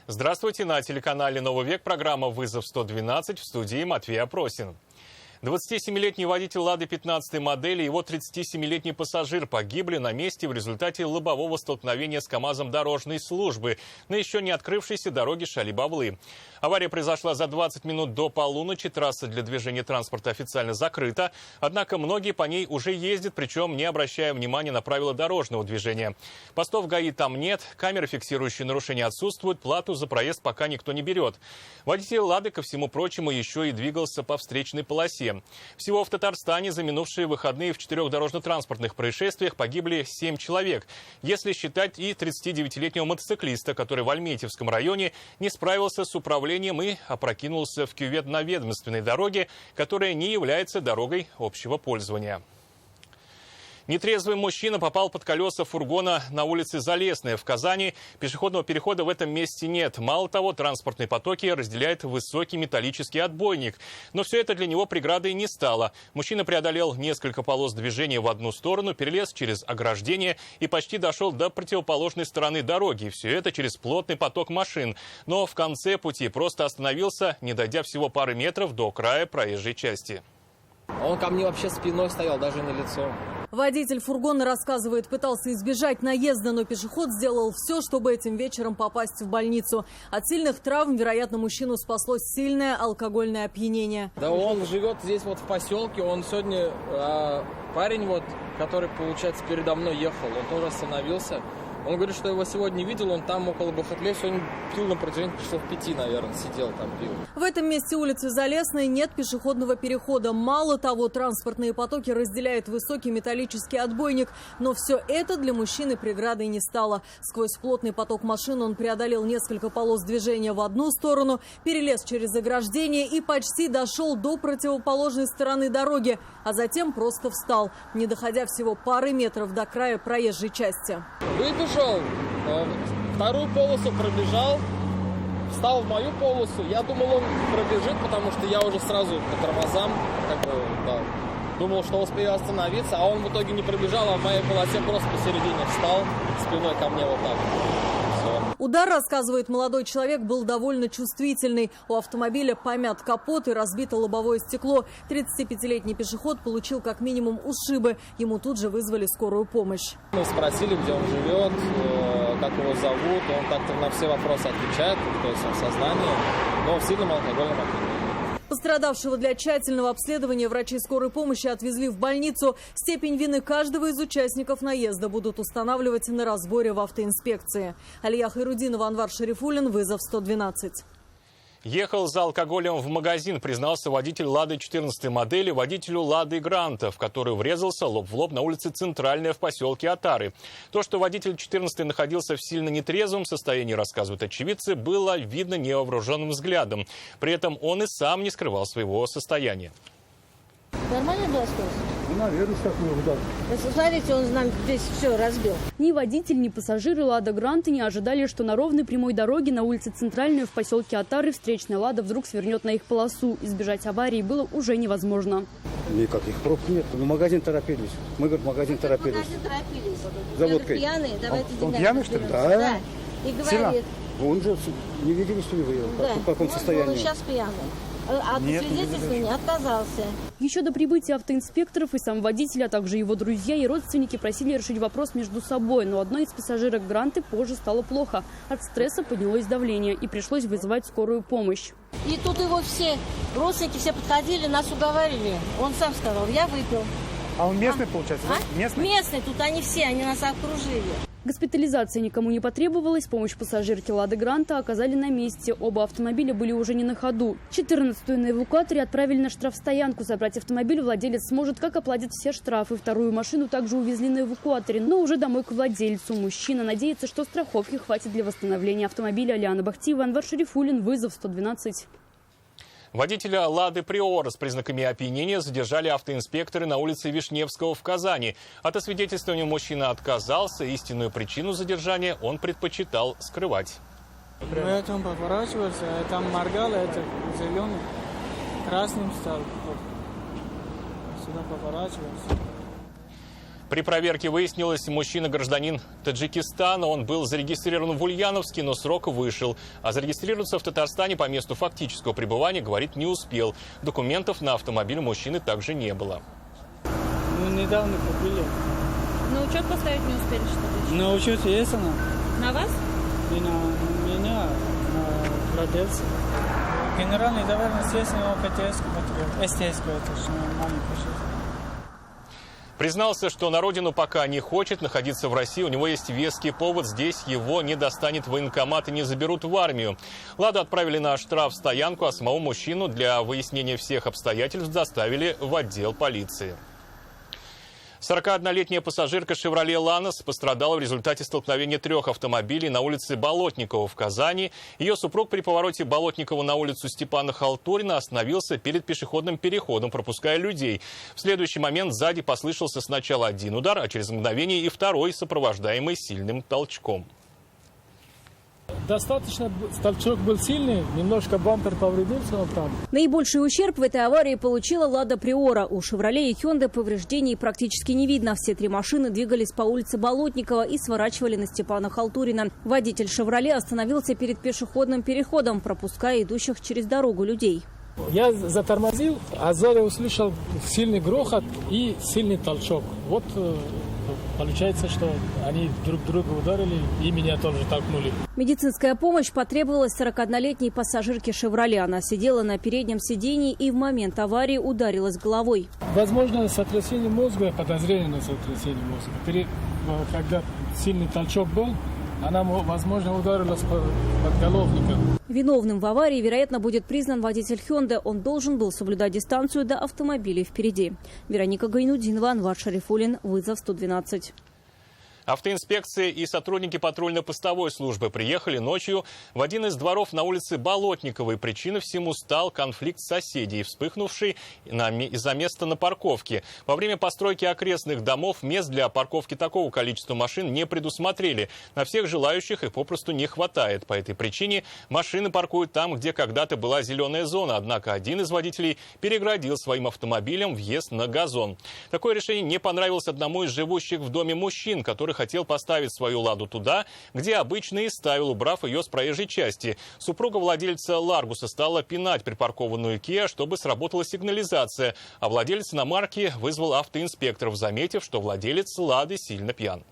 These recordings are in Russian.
Здравствуйте, на телеканале «Новый век» программа «Вызов 112», в студии Матвей Опросин. 27-летний водитель «Лады» 15-й модели и его 37-летний пассажир погибли на месте в результате лобового столкновения с КАМАЗом дорожной службы на еще не открывшейся дороге Шали-Бавлы. Авария произошла за 20 минут до полуночи, трасса для движения транспорта официально закрыта, однако многие по ней уже ездят, причем не обращая внимания на правила дорожного движения. Постов ГАИ там нет, камеры, фиксирующие нарушения, отсутствуют, плату за проезд пока никто не берет. Водитель «Лады», ко всему прочему, еще и двигался по встречной полосе. Всего в Татарстане за минувшие выходные в 4 дорожно-транспортных происшествиях погибли 7 человек. Если считать и 39-летнего мотоциклиста, который в Альметьевском районе не справился с управлением и опрокинулся в кювет на ведомственной дороге, которая не является дорогой общего пользования. Нетрезвый мужчина попал под колеса фургона на улице Залесная в Казани. Пешеходного перехода в этом месте нет. Мало того, транспортные потоки разделяет высокий металлический отбойник. Но все это для него преградой не стало. Мужчина преодолел несколько полос движения в одну сторону, перелез через ограждение и почти дошел до противоположной стороны дороги. Все это через плотный поток машин. Но в конце пути просто остановился, не дойдя всего пары метров до края проезжей части. Он ко мне вообще спиной стоял, даже не лицом. Водитель фургона, рассказывает, пытался избежать наезда, но пешеход сделал все, чтобы этим вечером попасть в больницу. От сильных травм, вероятно, мужчину спасло сильное алкогольное опьянение. Да он живет здесь вот в поселке, он сегодня, парень вот, который, получается, передо мной ехал, он тоже остановился. Он говорит, что его сегодня видел, он там около Бахатле сегодня пил на протяжении часов 5, наверное, сидел там, пил. В этом месте улицы Залесной нет пешеходного перехода. Мало того, транспортные потоки разделяет высокий металлический отбойник. Но все это для мужчины преградой не стало. Сквозь плотный поток машин он преодолел несколько полос движения в одну сторону, перелез через ограждение и почти дошел до противоположной стороны дороги. А затем просто встал, не доходя всего пары метров до края проезжей части. Выбежал, вторую полосу пробежал, встал в мою полосу. Я думал, он пробежит, потому что я уже сразу по тормозам, думал, что успею остановиться, а он в итоге не пробежал, а в моей полосе просто посередине встал, спиной ко мне вот так. Удар, рассказывает молодой человек, был довольно чувствительный. У автомобиля помят капот и разбито лобовое стекло. 35-летний пешеход получил как минимум ушибы. Ему тут же вызвали скорую помощь. Мы спросили, где он живет, как его зовут. Он как-то на все вопросы отвечает, то есть он в сознании, но в сильном алкогольном опьянении. Пострадавшего для тщательного обследования врачи скорой помощи отвезли в больницу. Степень вины каждого из участников наезда будут устанавливать на разборе в автоинспекции. Алия Хайрудинова, Анвар Шарифуллин, «Вызов 112». Ехал за алкоголем в магазин, признался водитель «Лады» 14-й модели водителю «Лады Гранта», в который врезался лоб в лоб на улице Центральная в поселке Отары. То, что водитель 14-й находился в сильно нетрезвом состоянии, рассказывают очевидцы, было видно невооруженным взглядом. При этом он и сам не скрывал своего состояния. Нормально была скорость? Наверное, такой удар. Смотрите, он нам здесь все разбил. Ни водитель, ни пассажиры «Лада Гранта» не ожидали, что на ровной прямой дороге на улице Центральная в поселке Отары встречная «Лада» вдруг свернет на их полосу. Избежать аварии было уже невозможно. Никаких проб нет. В магазин торопились. Мы, говорит, в магазин торопились. Магазин торопились. За водкой. Пьяные, давайте Он пьяный, что ли? Да. И говорит. Он же не видели, что ли, вы его? Да. В каком состоянии? Он сейчас пьяный. От свидетельства не отказался. Еще до прибытия автоинспекторов и сам водитель, а также его друзья и родственники просили решить вопрос между собой. Но одной из пассажирок Гранты позже стало плохо. От стресса поднялось давление и пришлось вызывать скорую помощь. И тут его все родственники все подходили, нас уговорили. Он сам сказал, я выпил. А он местный, получается, да? Местный, тут они все, они нас окружили. Госпитализация никому не потребовалась. Помощь пассажирке «Лады Гранта» оказали на месте. Оба автомобиля были уже не на ходу. 14-ю на эвакуаторе отправили на штрафстоянку. Забрать автомобиль владелец сможет, как оплатит все штрафы. Вторую машину также увезли на эвакуаторе, но уже домой к владельцу. Мужчина надеется, что страховки хватит для восстановления автомобиля. Алиана Бахтиева, Анвар Шарифуллин, «Вызов 112». Водителя «Лады Приора» с признаками опьянения задержали автоинспекторы на улице Вишневского в Казани. От освидетельствования мужчина отказался. Истинную причину задержания он предпочитал скрывать. Это он поворачивался, там моргал, это зеленый, красным стал. Сюда поворачивался. При проверке выяснилось, мужчина-гражданин Таджикистана. Он был зарегистрирован в Ульяновске, но срок вышел. А зарегистрироваться в Татарстане по месту фактического пребывания, говорит, не успел. Документов на автомобиль мужчины также не было. Мы недавно купили. На учет поставить не успели, что ли? На учете есть она? На вас? И на меня, на владельца. Генеральный доверенность есть, но СТС-ку это же маленький. Признался, что на родину пока не хочет находиться в России. У него есть веский повод. Здесь его не достанет военкомат и не заберут в армию. «Ладу» отправили на штрафстоянку, а самого мужчину для выяснения всех обстоятельств доставили в отдел полиции. 41-летняя пассажирка «Шевроле Ланос» пострадала в результате столкновения 3 автомобилей на улице Болотникова в Казани. Ее супруг при повороте Болотникова на улицу Степана Халтурина остановился перед пешеходным переходом, пропуская людей. В следующий момент сзади послышался сначала один удар, а через мгновение и второй, сопровождаемый сильным толчком. Достаточно толчок был сильный, немножко бампер повредился, но там. Наибольший ущерб в этой аварии получила «Лада Приора». У «Шевроле» и «Хёнды» повреждений практически не видно. Все 3 машины двигались по улице Болотникова и сворачивали на Степана Халтурина. Водитель «Шевроле» остановился перед пешеходным переходом, пропуская идущих через дорогу людей. Я затормозил, а сзади услышал сильный грохот и сильный толчок. Вот получается, что они друг друга ударили и меня тоже толкнули. Медицинская помощь потребовалась 41-летней пассажирке «Шевроле». Она сидела на переднем сидении и в момент аварии ударилась головой. Возможно, сотрясение мозга, подозрение на сотрясение мозга. Когда сильный толчок был, она, возможно, ударилась под головником. Виновным в аварии, вероятно, будет признан водитель «Хёнды». Он должен был соблюдать дистанцию до автомобилей впереди. Вероника Гайнудинова, Анвар Шарифуллин, вызов 112. Автоинспекция и сотрудники патрульно-постовой службы приехали ночью в один из дворов на улице Болотниковой. Причиной всему стал конфликт соседей, вспыхнувший из-за места на парковке. Во время постройки окрестных домов мест для парковки такого количества машин не предусмотрели. На всех желающих их попросту не хватает. По этой причине машины паркуют там, где когда-то была зеленая зона. Однако один из водителей переградил своим автомобилем въезд на газон. Такое решение не понравилось одному из живущих в доме мужчин, который хотел поставить свою «Ладу» туда, где обычно и ставил, убрав ее с проезжей части. Супруга владельца «Ларгуса» стала пинать припаркованную «Киа», чтобы сработала сигнализация, а владелец иномарки вызвал автоинспекторов, заметив, что владелец «Лады» сильно пьян.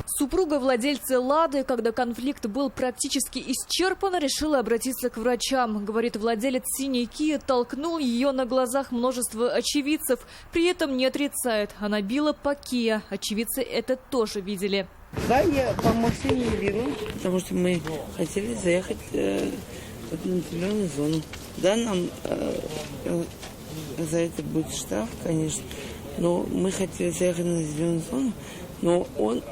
Супруга владельца «Лады», когда конфликт был практически исчерпан, решила обратиться к врачам. Говорит, владелец синей «Кии» толкнул ее на глазах множества очевидцев. При этом не отрицает. Она била по «Кия». Очевидцы это тоже видели. Да, я по машине не беру, потому что мы хотели заехать в населенную зону. Да, нам за это будет штраф, конечно. Но мы хотели заехать на зеленую зону, но он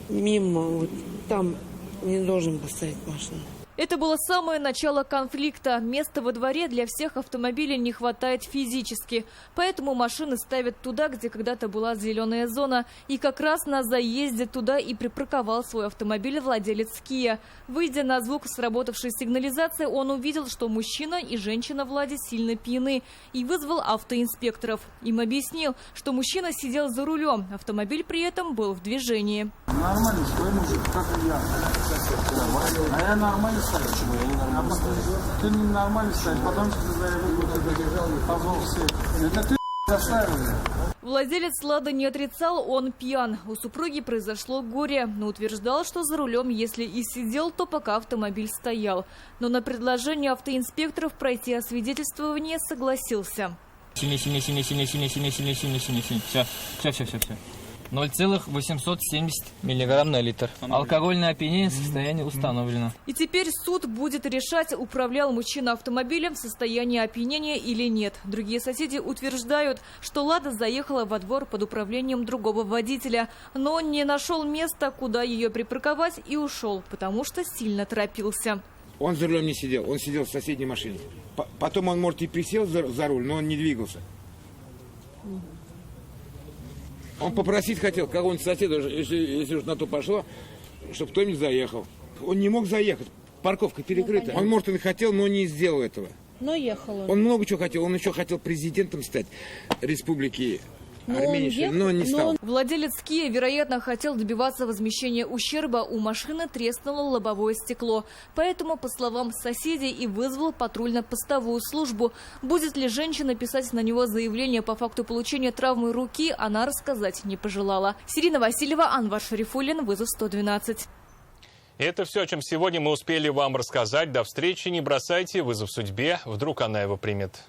мимо, вот там не должен поставить машину. Это было самое начало конфликта. Места во дворе для всех автомобилей не хватает физически. Поэтому машины ставят туда, где когда-то была зеленая зона. И как раз на заезде туда и припарковал свой автомобиль владелец «Кия». Выйдя на звук сработавшей сигнализации, он увидел, что мужчина и женщина в «Ладе» сильно пьяны. И вызвал автоинспекторов. Им объяснил, что мужчина сидел за рулем. Автомобиль при этом был в движении. Нормально, свой мужик, как и я. А я нормально ставлю. Почему я не нормально ставлю? Ты не нормально ставишь, потому что ты позвал всех. Это ты заставил. Владелец «Лады» не отрицал, он пьян. У супруги произошло горе, но утверждал, что за рулем, если и сидел, то пока автомобиль стоял. Но на предложение автоинспекторов пройти освидетельствование согласился. Все. 0,870 миллиграмм на литр. Алкогольное опьянение состояние установлено. И теперь суд будет решать, управлял мужчина автомобилем в состоянии опьянения или нет. Другие соседи утверждают, что «Лада» заехала во двор под управлением другого водителя. Но он не нашел места, куда ее припарковать, и ушел, потому что сильно торопился. Он за рулем не сидел, он сидел в соседней машине. Потом он, может, и присел за руль, но он не двигался. Он попросить хотел кого-нибудь соседа, если уж на то пошло, чтобы кто-нибудь заехал. Он не мог заехать, парковка перекрыта. Он, может, и хотел, но не сделал этого. Но ехал Он много чего хотел. Он еще хотел президентом стать республики Армения, но не стал. Владелец Kia, вероятно, хотел добиваться возмещения ущерба. У машины треснуло лобовое стекло. Поэтому, по словам соседей, и вызвал патрульно-постовую службу. Будет ли женщина писать на него заявление по факту получения травмы руки, она рассказать не пожелала. Сирина Васильева, Анвар Шарифуллин, вызов 112. Это все, о чем сегодня мы успели вам рассказать. До встречи. Не бросайте вызов судьбе. Вдруг она его примет.